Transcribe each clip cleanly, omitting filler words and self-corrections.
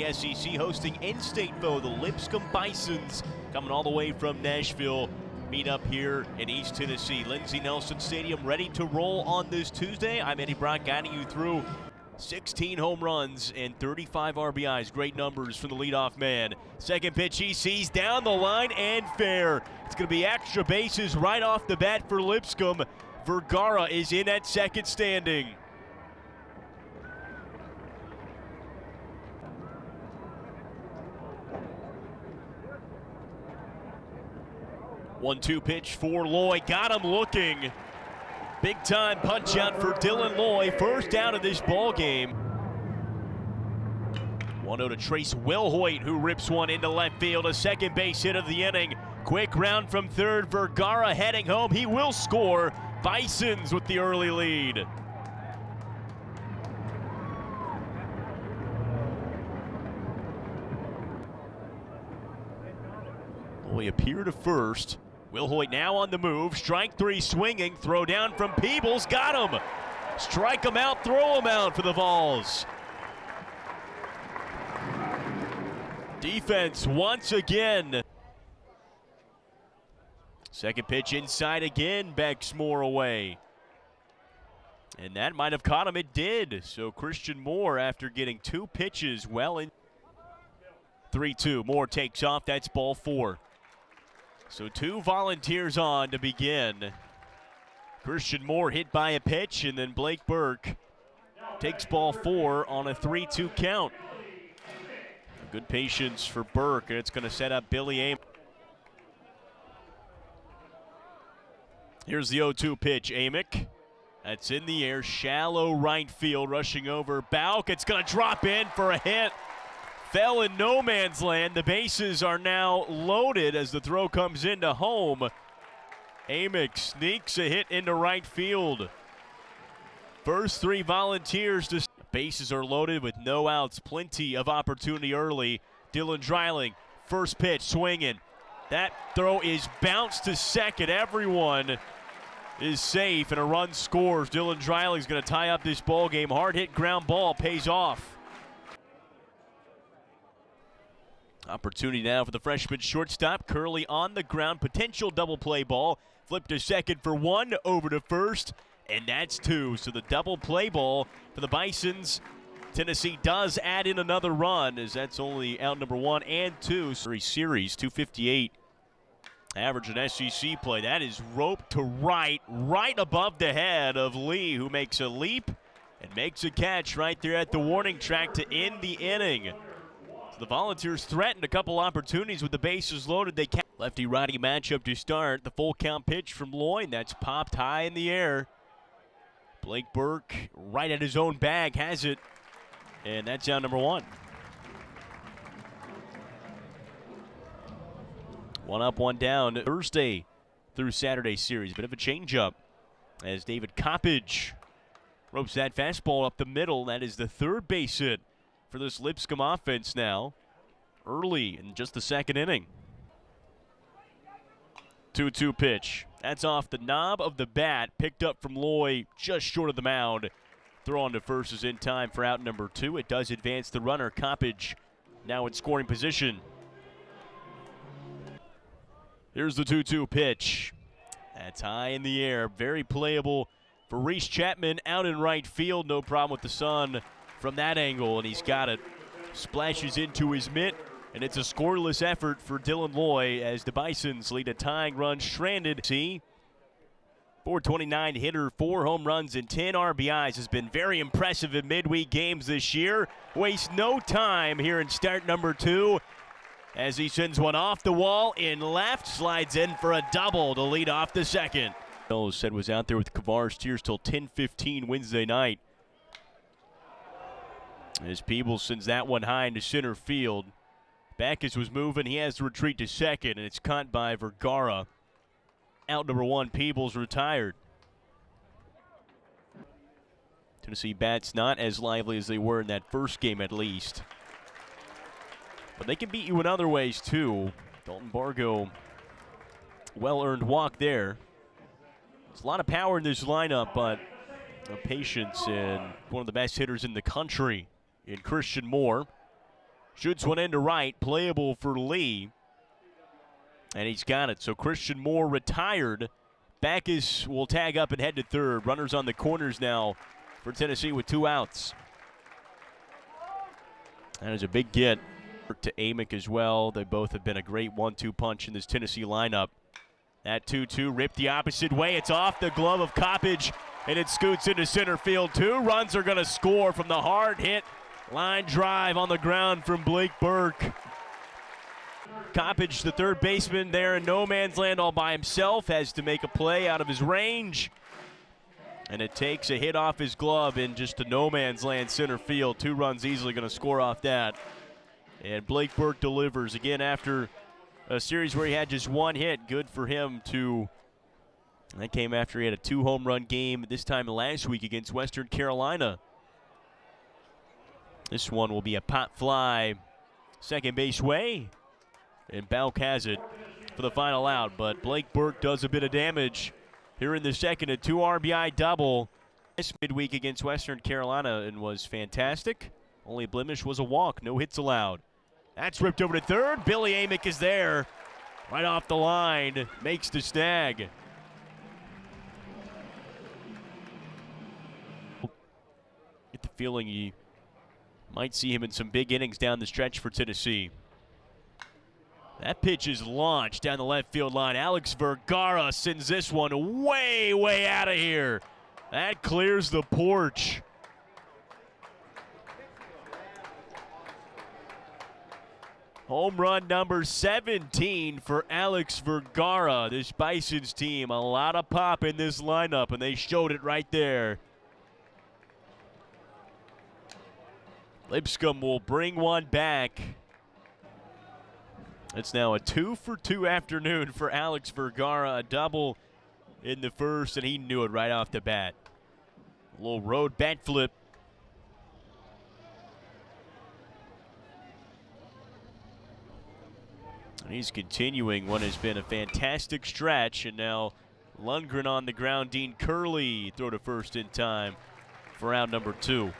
the SEC, hosting in-state foe, the Lipscomb Bisons, coming all the way from Nashville. Meet up here in East Tennessee. Lindsey Nelson Stadium ready to roll on this Tuesday. I'm Eddie Brock guiding you through 16 home runs and 35 RBIs. Great numbers from the leadoff man. Second pitch he sees down the line and fair. It's going to be extra bases right off the bat for Lipscomb. Vergara is in at second standing. 1-2 pitch for Loy. Got him looking. Big time punch out for Dylan Loy. First down of this ball game. 1-0 to Trace Wilhoit, who rips one into left field. A second base hit of the inning. Quick round from third. Vergara heading home. He will score. Bisons with the early lead. Loy appear to first. Wilhoit now on the move. Strike three swinging. Throw down from Peebles. Got him. Strike him out. Throw him out for the Vols. Defense once again. Second pitch inside again. Becks Moore away. And that might have caught him. It did. So Christian Moore, after getting two pitches well in. 3-2. Moore takes off. That's ball four. So two volunteers on to begin. Christian Moore hit by a pitch, and then Blake Burke takes ball four on a 3-2 count. Good patience for Burke, and it's going to set up Billy Amick. Here's the 0-2 pitch. Amick. That's in the air. Shallow right field. Rushing over. Bauk. It's going to drop in for a hit. Fell in no man's land. The bases are now loaded as the throw comes into home. Amick sneaks a hit into right field. First three volunteers. The bases are loaded with no outs. Plenty of opportunity early. Dylan Dreiling, first pitch, swinging. That throw is bounced to second. Everyone is safe, and a run scores. Dylan Dreiling is going to tie up this ball game. Hard hit ground ball pays off. Opportunity now for the freshman shortstop. Curley on the ground. Potential double play ball. Flipped to second for one. Over to first. And that's two. So the double play ball for the Bisons. Tennessee does add in another run, as that's only out number one and two. Series 258. Average in SEC play. That is roped to right above the head of Lee, who makes a leap and makes a catch right there at the warning track to end the inning. The Volunteers threatened a couple opportunities with the bases loaded. They kept lefty-righty matchup to start. The full count pitch from Lloyd. That's popped high in the air. Blake Burke right at his own bag has it. And that's out number one. One up, one down. Thursday through Saturday series. Bit of a changeup as David Coppage ropes that fastball up the middle. That is the third base hit for this Lipscomb offense now, early in just the second inning. 2-2 pitch. That's off the knob of the bat, picked up from Loy just short of the mound. Throw on to first is in time for out number two. It does advance the runner. Coppage now in scoring position. Here's the 2-2 pitch. That's high in the air. Very playable for Reese Chapman out in right field. No problem with the sun from that angle, and he's got it. Splashes into his mitt, and it's a scoreless effort for Dylan Loy as the Bisons lead a tying run stranded. See, 429 hitter, 4 home runs and 10 RBIs, has been very impressive in midweek games this year. Wastes no time here in start number two as he sends one off the wall in left, slides in for a double to lead off the second. Said was out there with Kavar Steers till 10:15 Wednesday night. As Peebles sends that one high into center field. Backus was moving. He has to retreat to second, and it's caught by Vergara. Out number one, Peebles retired. Tennessee bats not as lively as they were in that first game at least. But they can beat you in other ways too. Dalton Bargo, well-earned walk there. There's a lot of power in this lineup, but patience and one of the best hitters in the country in Christian Moore. Shoots one into right, playable for Lee. And he's got it. So Christian Moore retired. Backus will tag up and head to third. Runners on the corners now for Tennessee with 2 outs. That is a big get to Amick as well. They both have been a great 1-2 punch in this Tennessee lineup. That 2-2 ripped the opposite way. It's off the glove of Coppage, and it scoots into center field. 2 runs are going to score from the hard hit line drive on the ground from Blake Burke. Coppage, the third baseman, there in no man's land all by himself, has to make a play out of his range. And it takes a hit off his glove in just a no man's land center field. 2 runs easily going to score off that. And Blake Burke delivers again after a series where he had just 1 hit. Good for him to. That came after he had a 2 home run game this time last week against Western Carolina. This one will be a pop fly second base way. And Balk has it for the final out. But Blake Burke does a bit of damage here in the second. A 2 RBI double this midweek against Western Carolina and was fantastic. Only blemish was a walk. No hits allowed. That's ripped over to third. Billy Amick is there. Right off the line. Makes the snag. Get the feeling you might see him in some big innings down the stretch for Tennessee. That pitch is launched down the left field line. Alex Vergara sends this one way, way out of here. That clears the porch. Home run number 17 for Alex Vergara. This Bison's team, a lot of pop in this lineup, and they showed it right there. Lipscomb will bring one back. It's now a 2-for-2 afternoon for Alex Vergara. A double in the first, and he knew it right off the bat. A little road bat flip. And he's continuing what has been a fantastic stretch, and now Lundgren on the ground. Dean Curley throw to first in time for round number 2.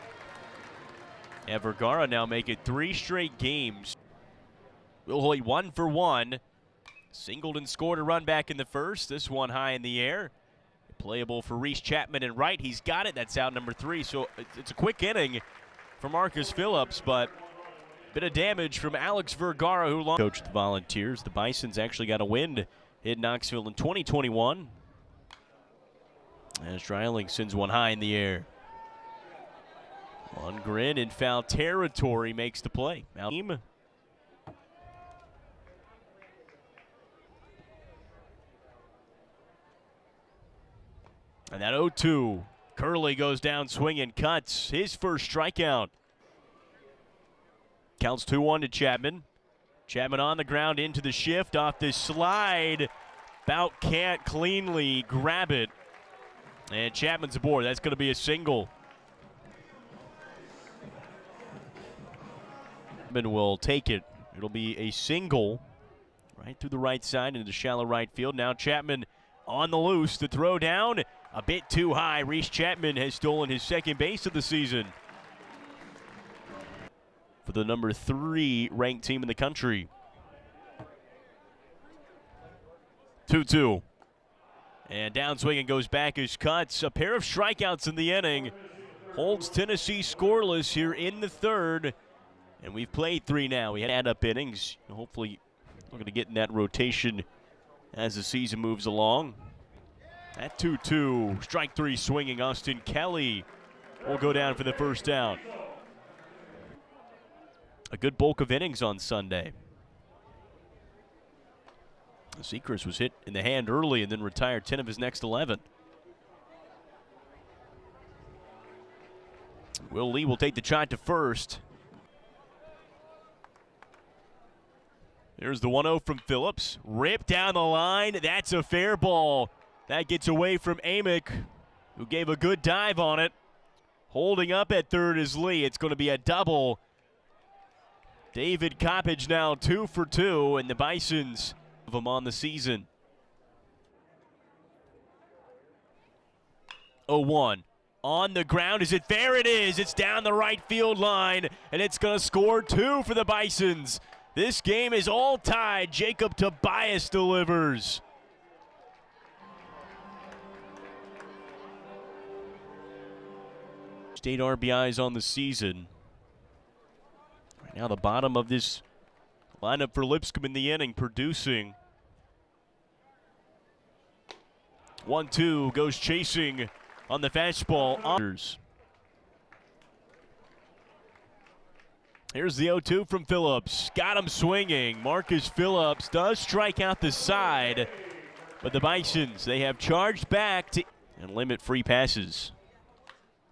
And Vergara now making 3 straight games. Will Hoyt 1 for 1. Singleton scored a run back in the first. This one high in the air. Playable for Reese Chapman and right. He's got it. That's out number 3. So it's a quick inning for Marcus Phillips, but bit of damage from Alex Vergara, who coached the Volunteers. The Bisons actually got a win in Knoxville in 2021. As Dreiling sends one high in the air. Lundgren in foul territory makes the play. And that 0-2. Curley goes down swinging, cuts his first strikeout. Counts 2-1 to Chapman. Chapman on the ground into the shift off this slide. Bout can't cleanly grab it. And Chapman's aboard. That's going to be a single. Chapman will take it. It'll be a single right through the right side into the shallow right field. Now Chapman on the loose. The throw down a bit too high. Reese Chapman has stolen his second base of the season for the number 3 ranked team in the country. 2-2. And downswing goes back as cuts. A pair of strikeouts in the inning. Holds Tennessee scoreless here in the third. And we've played 3 now. We had add-up innings. Hopefully we're going to get in that rotation as the season moves along. At 2-2, strike 3 swinging. Austin Kelly will go down for the first down. A good bulk of innings on Sunday. Seacrest was hit in the hand early and then retired 10 of his next 11. Will Lee will take the shot to first. There's the 1-0 from Phillips. Ripped down the line. That's a fair ball. That gets away from Amick, who gave a good dive on it. Holding up at third is Lee. It's going to be a double. David Coppage now 2 for 2, and the Bisons of them on the season. 0-1. On the ground, is it fair? It is. It's down the right field line, and it's going to score 2 for the Bisons. This game is all tied. Jacob Tobias delivers. State RBIs on the season. Right now, the bottom of this lineup for Lipscomb in the inning, producing. 1-2 goes chasing on the fastball. Here's the 0-2 from Phillips. Got him swinging. Marcus Phillips does strike out the side, but the Bisons, they have charged back to and limit free passes.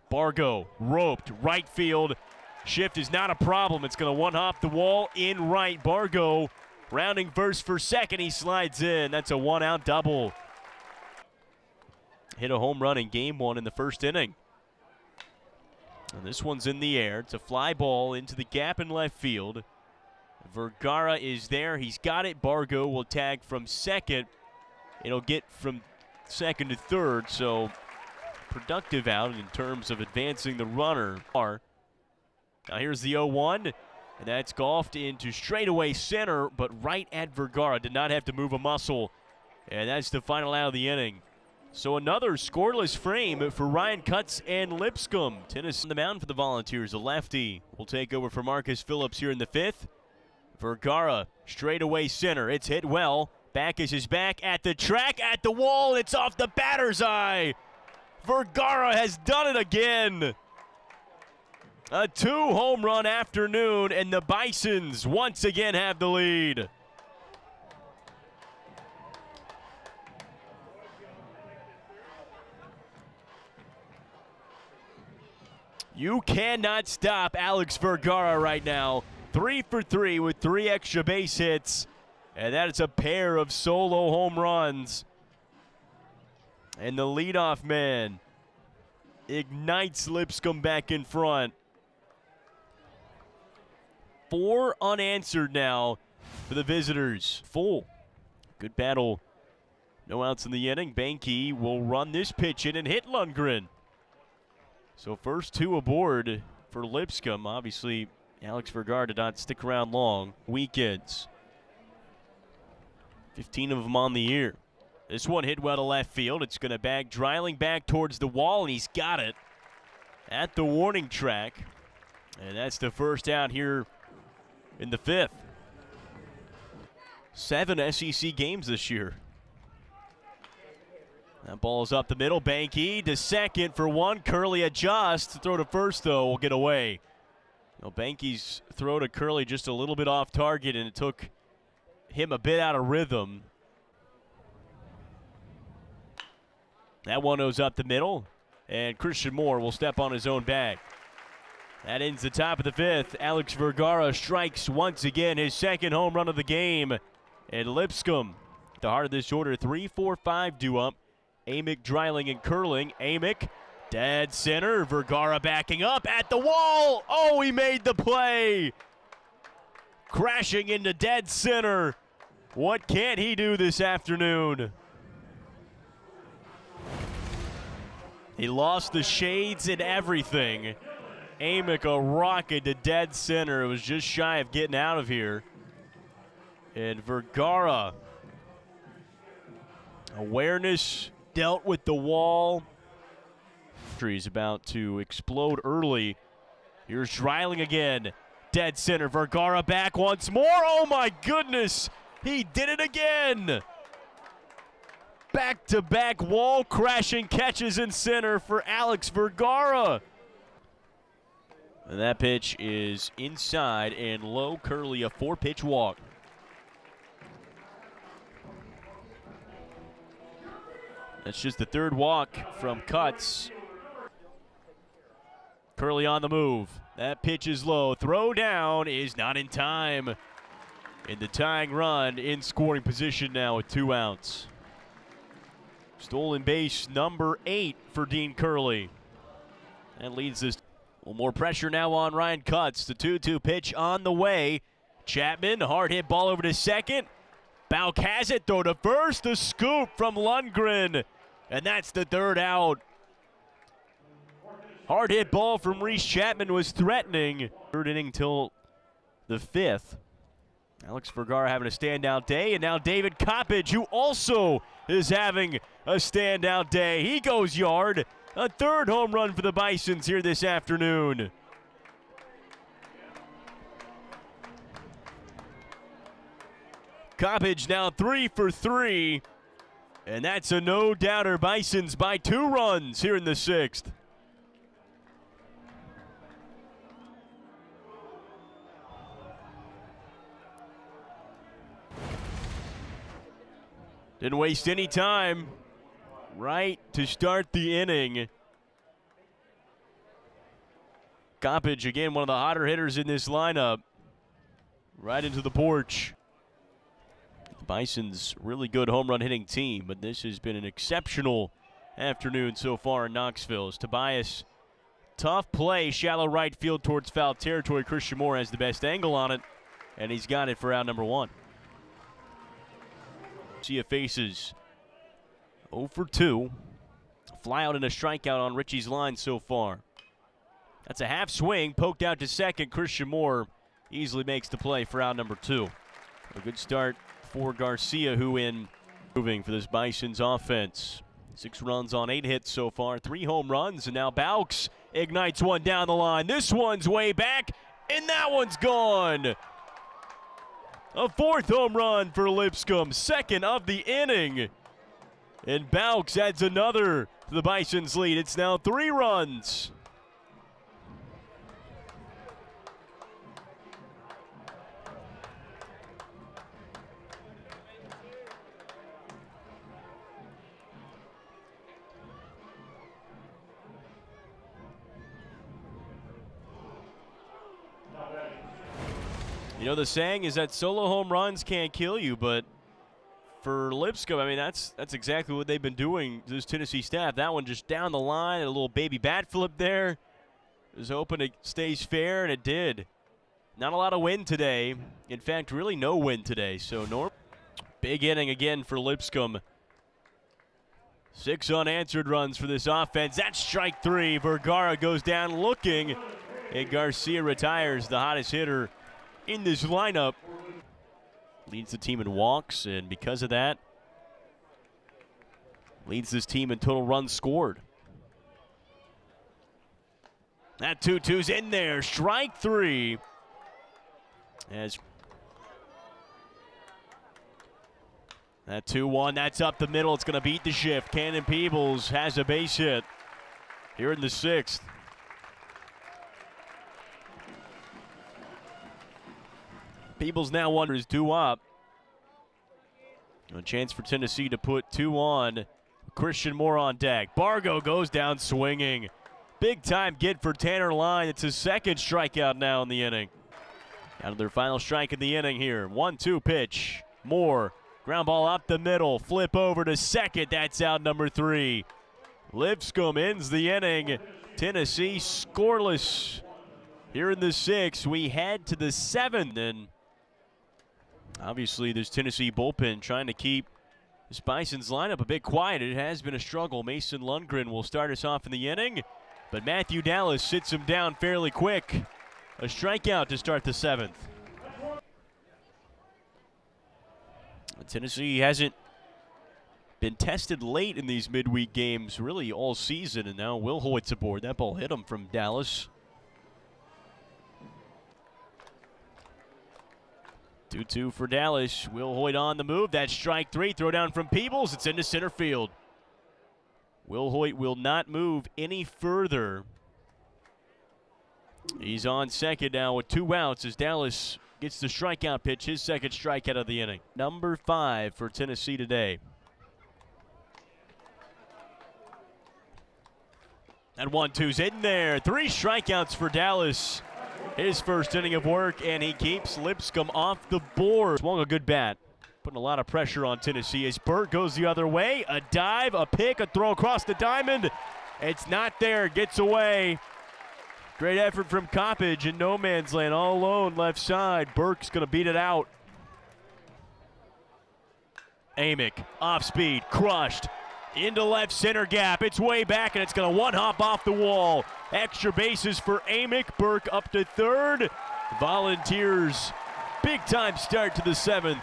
Bargo roped right field. Shift is not a problem. It's going to one-hop the wall in right. Bargo rounding first for second. He slides in. That's a one-out double. Hit a home run in game 1 in the first inning. And this one's in the air. It's a fly ball into the gap in left field. Vergara is there. He's got it. Bargo will tag from second. It'll get from second to third, so productive out in terms of advancing the runner. Now here's the 0-1, and that's golfed into straightaway center, but right at Vergara. Did not have to move a muscle, and that's the final out of the inning. So another scoreless frame for Ryan Cutts and Lipscomb. Tennis on the mound for the Volunteers. A lefty will take over for Marcus Phillips here in the 5th. Vergara, straightaway center. It's hit well. Backus is back at the track, at the wall. It's off the batter's eye. Vergara has done it again. A 2-home run afternoon, and the Bisons once again have the lead. You cannot stop Alex Vergara right now. 3 for 3 with 3 extra base hits. And that is a pair of solo home runs. And the leadoff man ignites Lipscomb back in front. 4 unanswered now for the visitors. Full. Good battle. No outs in the inning. Banke will run this pitch in and hit Lundgren. So first 2 aboard for Lipscomb. Obviously, Alex Vergara did not stick around long. Weekends. 15 of them on the year. This one hit well to left field. It's going to bag Dreiling back towards the wall, and he's got it at the warning track. And that's the first out here in the 5th. 7 SEC games this year. That ball's up the middle. Banke to second for 1. Curley adjusts. Throw to first, though, will get away. Banke's throw to Curley just a little bit off target, and it took him a bit out of rhythm. That one goes up the middle, and Christian Moore will step on his own bag. That ends the top of the 5th. Alex Vergara strikes once again, his second home run of the game. And Lipscomb, the heart of this order, 3-4-5 due up. Amick, Dreiling, and Curling. Amick, dead center. Vergara backing up at the wall. Oh, he made the play. Crashing into dead center. What can't he do this afternoon? He lost the shades and everything. Amick, a rocket to dead center. It was just shy of getting out of here. And Vergara, awareness, dealt with the wall. He's about to explode early. Here's Dreiling again. Dead center. Vergara back once more. Oh my goodness. He did it again. Back-to-back wall crashing catches in center for Alex Vergara. And that pitch is inside and low. Curley, a 4-pitch walk. That's just the 3rd walk from Cutts. Curley on the move. That pitch is low. Throw down is not in time. In the tying run, in scoring position now with 2 outs. Stolen base number 8 for Dean Curley. That leads this. A little more pressure now on Ryan Cutts. The 2-2 pitch on the way. Chapman, hard hit ball over to second. Bauk has it, throw to first. The scoop from Lundgren. And that's the 3rd out. Hard hit ball from Reese Chapman was threatening. Third inning till the fifth. Alex Vergara having a standout day, and now David Coppage, who also is having a standout day. He goes yard. A third home run for the Bisons here this afternoon. Coppage now 3 for 3, and that's a no-doubter. Bisons by 2 runs here in the 6th. Didn't waste any time. Right to start the inning. Coppage, again, one of the hotter hitters in this lineup. Right into the porch. The Bison's really good home run hitting team, but this has been an exceptional afternoon so far in Knoxville. As Tobias, tough play, shallow right field towards foul territory. Christian Moore has the best angle on it, and he's got it for out number 1. Sia faces 0 for 2. Fly out and a strikeout on Richie's line so far. That's a half swing, poked out to second. Christian Moore easily makes the play for out number 2. A good start for Garcia, who in moving for this Bison's offense. 6 runs on 8 hits so far, 3 home runs, and now Baux ignites one down the line. This one's way back, and that one's gone. A 4th home run for Lipscomb, 2nd of the inning. And Baux adds another to the Bison's lead. It's now 3 runs. You know, the saying is that solo home runs can't kill you, but for Lipscomb, I mean, that's exactly what they've been doing to this Tennessee staff. That one just down the line, a little baby bat flip there. It was hoping it stays fair, and it did. Not a lot of wind today. In fact, really no wind today. So big inning again for Lipscomb. 6 unanswered runs for this offense. That's strike 3. Vergara goes down looking, and Garcia retires, the hottest hitter in this lineup. Leads the team in walks, and because of that, leads this team in total runs scored. That 2-2's in there. Strike 3. As that 2-1, that's up the middle. It's going to beat the shift. Cannon Peebles has a base hit here in the 6th. Peebles now wonders 2 up. A chance for Tennessee to put 2 on. Christian Moore on deck. Bargo goes down swinging. Big time get for Tanner Line. It's his 2nd strikeout now in the inning. Out of their final strike in the inning here. 1-2 pitch. Moore, ground ball up the middle. Flip over to second. That's out number 3. Lipscomb ends the inning. Tennessee scoreless. Here in the 6th, we head to the 7th. And obviously, this Tennessee bullpen trying to keep this Bison's lineup a bit quiet. It has been a struggle. Mason Lundgren will start us off in the inning, but Matthew Dallas sits him down fairly quick. A strikeout to start the 7th. Tennessee hasn't been tested late in these midweek games really all season, and now Will Hoyt's aboard. That ball hit him from Dallas. 2-2 for Dallas. Will Hoyt on the move. That's strike 3. Throw down from Peebles. It's into center field. Will Hoyt will not move any further. He's on second now with 2 outs as Dallas gets the strikeout pitch, his 2nd strikeout of the inning. Number 5 for Tennessee today. And 1-2's in there. 3 strikeouts for Dallas. His 1st inning of work, and he keeps Lipscomb off the board. Swung a good bat, putting a lot of pressure on Tennessee as Burt goes the other way. A dive, a pick, a throw across the diamond. It's not there, gets away. Great effort from Coppage in no man's land, all alone left side. Burke's going to beat it out. Amick, off speed, crushed. Into left center gap. It's way back, and it's going to one-hop off the wall. Extra bases for Amick. Burke up to third. Volunteers, big-time start to the seventh.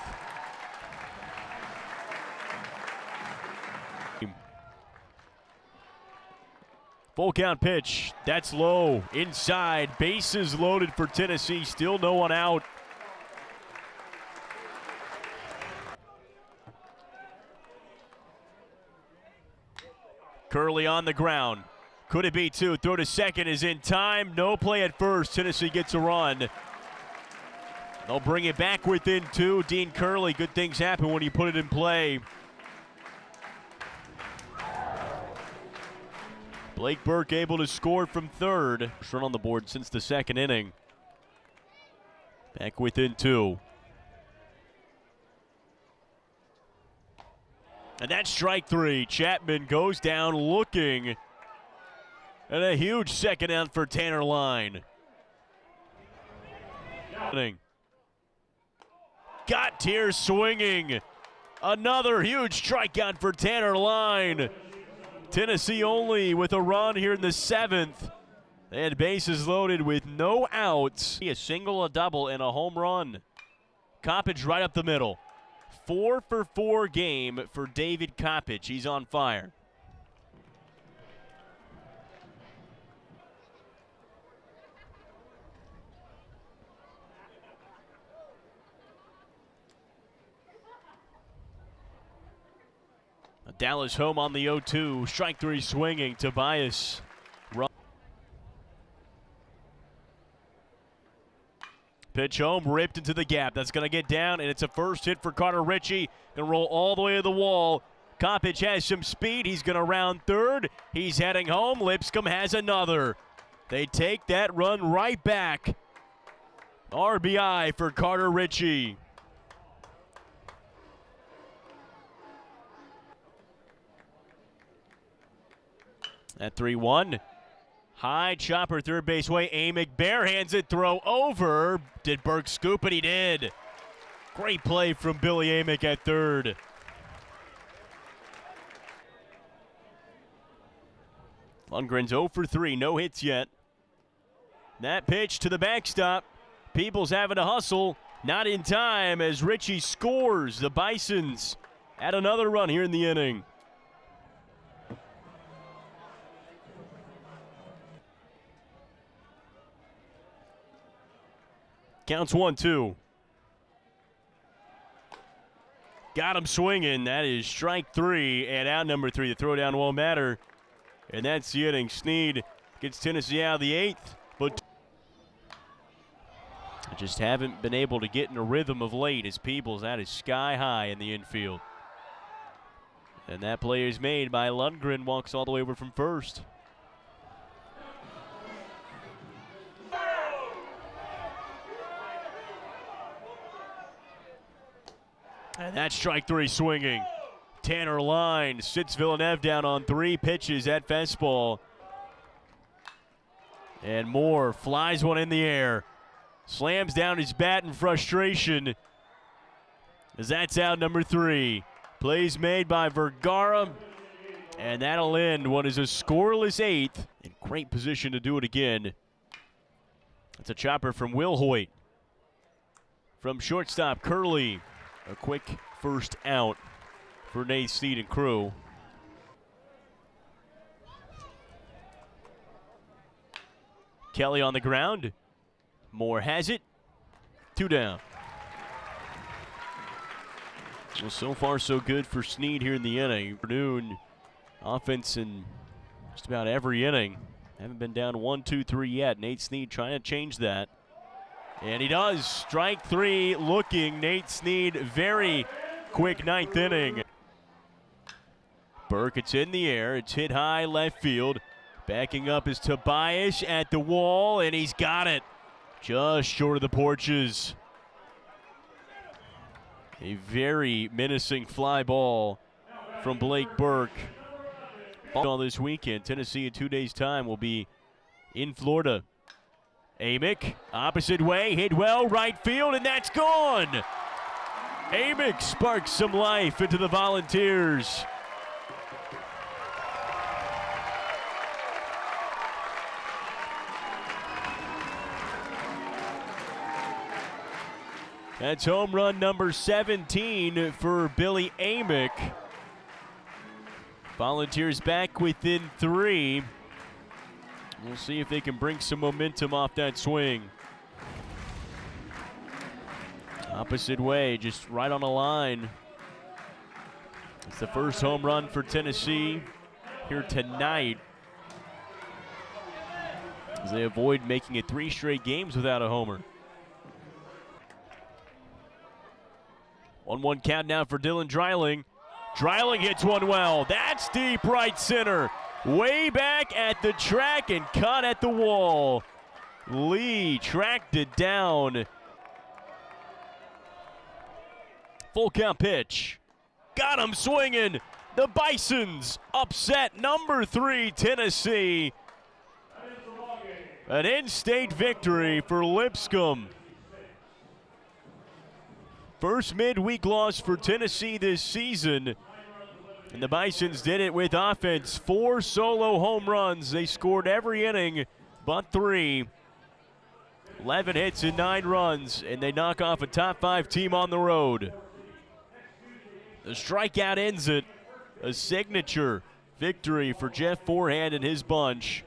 Full count pitch. That's low. Inside. Bases loaded for Tennessee. Still no one out. Curley on the ground. Could it be two? Throw to second is in time. No play at first. Tennessee gets a run. They'll bring it back within two. Dean Curley, good things happen when you put it in play. Blake Burke able to score from third. First run on the board since the second inning. Back within two. And that's strike three. Chapman goes down looking. And a huge second out for Tanner Line. Got Tier swinging. Another huge strikeout for Tanner Line. Tennessee only with a run here in the seventh. They had bases loaded with no outs. A single, a double, and a home run. Coppage right up the middle. 4 for 4 game for David Coppage. He's on fire. Dallas home on the 0-2. Strike three swinging. Tobias. Pitch home, ripped into the gap. That's going to get down, and it's a first hit for Carter Ritchie. Going to roll all the way to the wall. Coppage has some speed. He's going to round third. He's heading home. Lipscomb has another. They take that run right back. RBI for Carter Ritchie. At 3-1. High chopper third base way. Amick barehands it, throw over. Did Burke scoop it? He did. Great play from Billy Amick at third. Lundgren's 0 for 3, no hits yet. That pitch to the backstop. Peoples having to hustle. Not in time as Ritchie scores. The Bisons add another run here in the inning. Counts 1-2. Got him swinging. That is strike three and out number three. The throwdown won't matter. And that's the inning. Snead gets Tennessee out of the eighth, but just haven't been able to get in a rhythm of late as Peebles that is sky high in the infield. And that play is made by Lundgren. Walks all the way over from first. And that's strike three swinging. Tanner Line sits Villeneuve down on 3 pitches at fastball. And Moore flies one in the air. Slams down his bat in frustration as that's out number 3. Plays made by Vergara. And that'll end what is a scoreless 8th. In great position to do it again. That's a chopper from Will Hoyt. From shortstop, Curley. A quick first out for Nate Snead and crew. Kelly on the ground. Moore has it. 2 down. Well, so far so good for Snead here in the inning. Afternoon offense in just about every inning. Haven't been down 1, 2, 3 yet. Nate Snead trying to change that. And he does. Strike 3 looking. Nate Snead, very quick 9th inning. Burke, it's in the air. It's hit high left field. Backing up is Tobias at the wall, and he's got it. Just short of the porches. A very menacing fly ball from Blake Burke. All this weekend, Tennessee in 2 days' time will be in Florida. Amick, opposite way, hit well, right field, and that's gone. Amick sparks some life into the Volunteers. That's home run number 17 for Billy Amick. Volunteers back within 3. We'll see if they can bring some momentum off that swing. Opposite way, just right on the line. It's the first home run for Tennessee here tonight, as they avoid making it 3 straight games without a homer. 1-1 count now for Dylan Dreiling. Dreiling hits one well. That's deep right center. Way back at the track and caught at the wall. Lee tracked it down. Full count pitch. Got him swinging. The Bisons upset number 3 Tennessee. An in-state victory for Lipscomb. First midweek loss for Tennessee this season. And the Bisons did it with offense. 4 solo home runs. They scored every inning but 3. 11 hits and 9 runs, and they knock off a top 5 team on the road. The strikeout ends it. A signature victory for Jeff Forehand and his bunch.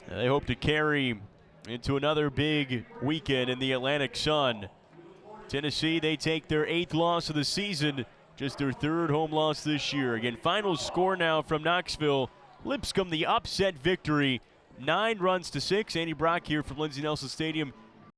They hope to carry into another big weekend in the Atlantic Sun. Tennessee, they take their 8th loss of the season, just their 3rd home loss this year. Again, final score now from Knoxville. Lipscomb, the upset victory, 9 runs to 6. Andy Brock here from Lindsey Nelson Stadium